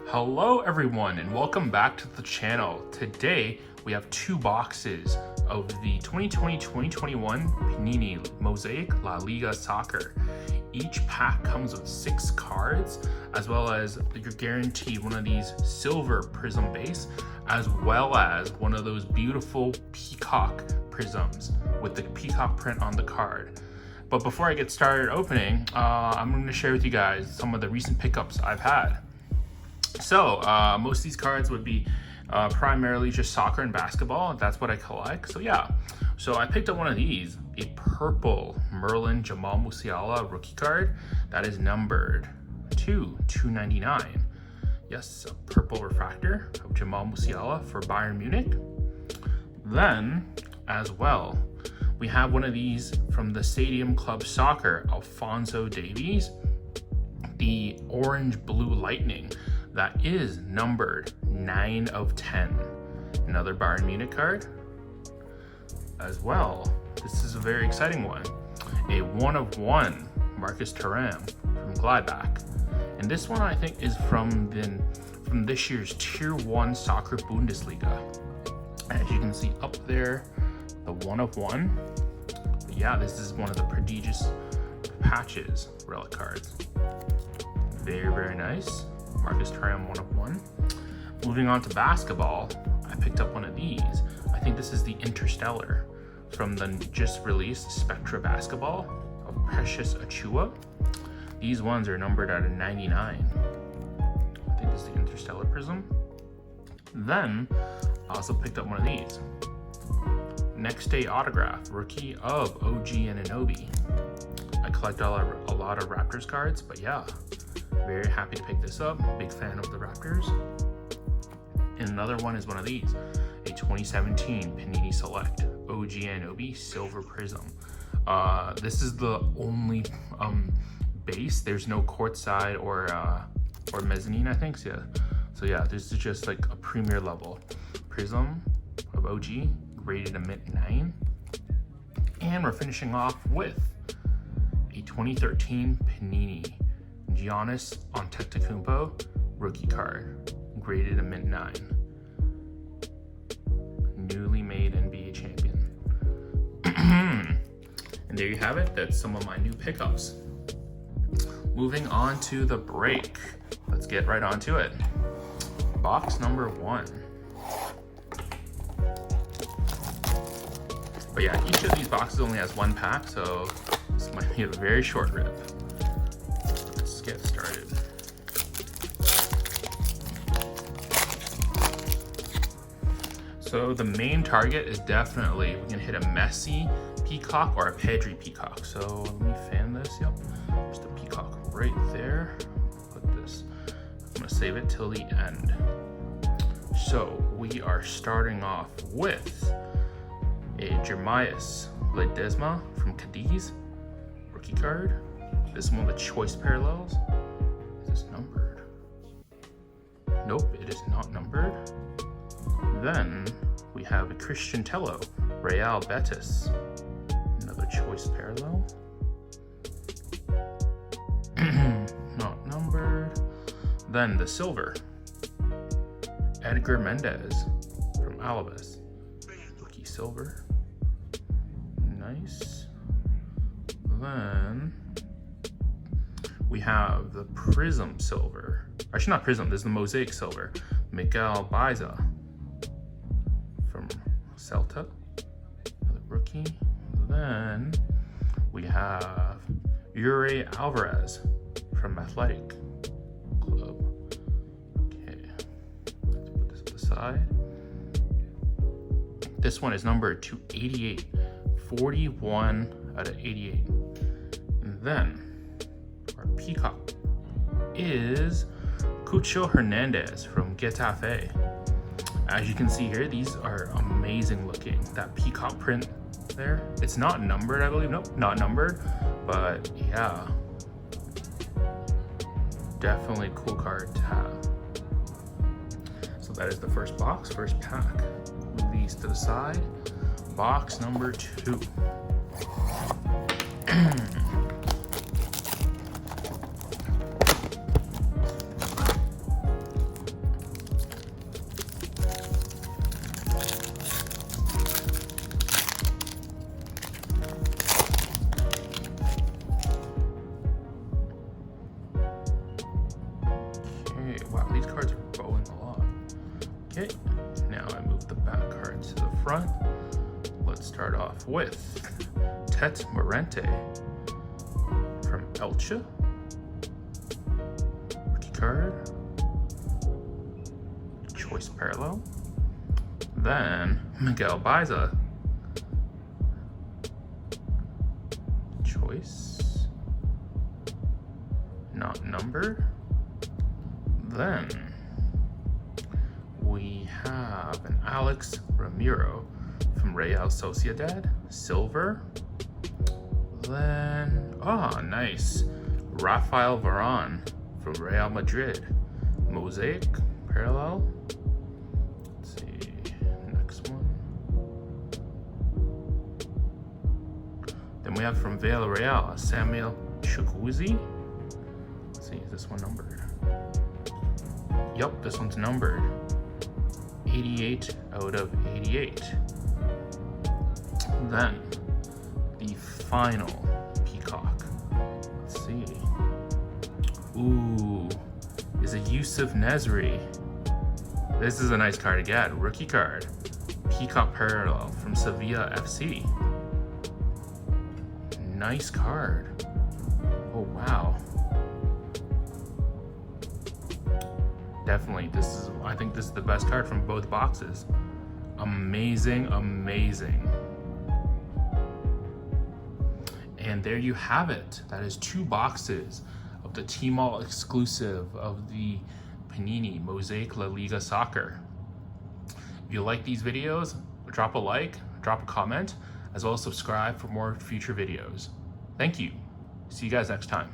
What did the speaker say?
Hello everyone and welcome back to the channel. Today we have two boxes of the 2020-2021 Panini Mosaic La Liga Soccer. Each pack comes with 6 cards, as well as you're guaranteed one of these silver prism base, as well as one of those beautiful Peacock prisms with the Peacock print on the card. But before I get started opening, I'm going to share with you guys some of the recent pickups I've had. So most of these cards would be primarily just soccer and basketball. That's what I collect. So yeah, so I picked up one of these, a purple Merlin Jamal Musiala rookie card that is numbered to 299. Yes, a purple refractor of Jamal Musiala for Bayern Munich. Then, as well, we have one of these from the Stadium Club Soccer, Alphonso Davies, the Orange Blue Lightning. That is numbered 9 of 10. Another Bayern Munich card. As well, this is a very exciting one. A 1 of 1 Marcus Thuram from Gladbach. And this one I think is from this year's Tier 1 Soccer Bundesliga. As you can see up there, the 1 of 1. But yeah, this is one of the prodigious patches relic cards. Very, very nice. Marcus Thuram 1 of 1. Moving on to basketball, I picked up one of these. I think this is the Interstellar from the just released Spectra Basketball of Precious Achiuwa. These ones are numbered at a 99. I think this is the Interstellar Prism. Then I also picked up one of these. Next Day Autograph, rookie of OG Anunoby. I collect a lot of Raptors cards, but yeah, very happy to pick this up. Big fan of the Raptors. And another one is one of these, a 2017 Panini Select OG Anunoby Silver Prism. This is the only base. There's no courtside or mezzanine, I think. So yeah, this is just like a premier level prism of OG, rated a mint 9. And we're finishing off with a 2013 Panini Giannis Antetokounmpo rookie card, graded a mint 9. Newly made NBA champion. And there you have it. That's some of my new pickups. Moving on to the break. Let's get right onto it. Box number 1. But yeah, each of these boxes only has 1 pack, so this might be a very short rip. Let's get started. So the main target is definitely, we can hit a Messi Peacock or a Pedri Peacock. So let me fan this, yep. There's the Peacock right there. Put this, I'm gonna save it till the end. So we are starting off with a Jeremias Ledesma from Cadiz rookie card. This one with choice parallels. Is this numbered? Nope, it is not numbered. Then we have a Christian Tello, Real Betis. Another choice parallel. Not numbered. Then the silver, Edgar Mendez from Alaves. Rookie silver. Nice. Then we have the Prism silver. Actually, not Prism, this is the Mosaic silver. Miguel Baiza from Celta, another rookie. Then we have Yuri Alvarez from Athletic Club. Okay, let's put this to the side. This one is numbered to 88, 41 out of 88. And then our Peacock is Cucho Hernandez from Getafe. As you can see here, these are amazing looking. That Peacock print there, it's not numbered, I believe. Nope, not numbered, but yeah, definitely a cool card to have. So that is the first box, first pack. Move these to the side. Box number 2. Okay, now I move the back card to the front. Let's start off with Tet Morente from Elche. Rookie card. Choice parallel. Then Miguel Baiza. Choice. Not numbered. Then we have an Alex Ramiro from Real Sociedad, silver. Then, nice. Rafael Varane from Real Madrid, Mosaic, parallel. Let's see, next one. Then we have from Villarreal, Samuel Chukwueze. Let's see, is this one numbered? Yup, this one's numbered. 88 out of 88. Then, the final Peacock. Let's see. Ooh, is a Yusuf Nesri. This is a nice card to get. Rookie card. Peacock parallel from Sevilla FC. Nice card. Oh, wow. Definitely, I think this is the best card from both boxes. Amazing, amazing. And there you have it. That is 2 boxes of the Tmall exclusive of the Panini Mosaic La Liga Soccer. If you like these videos, drop a like, drop a comment, as well as subscribe for more future videos. Thank you. See you guys next time.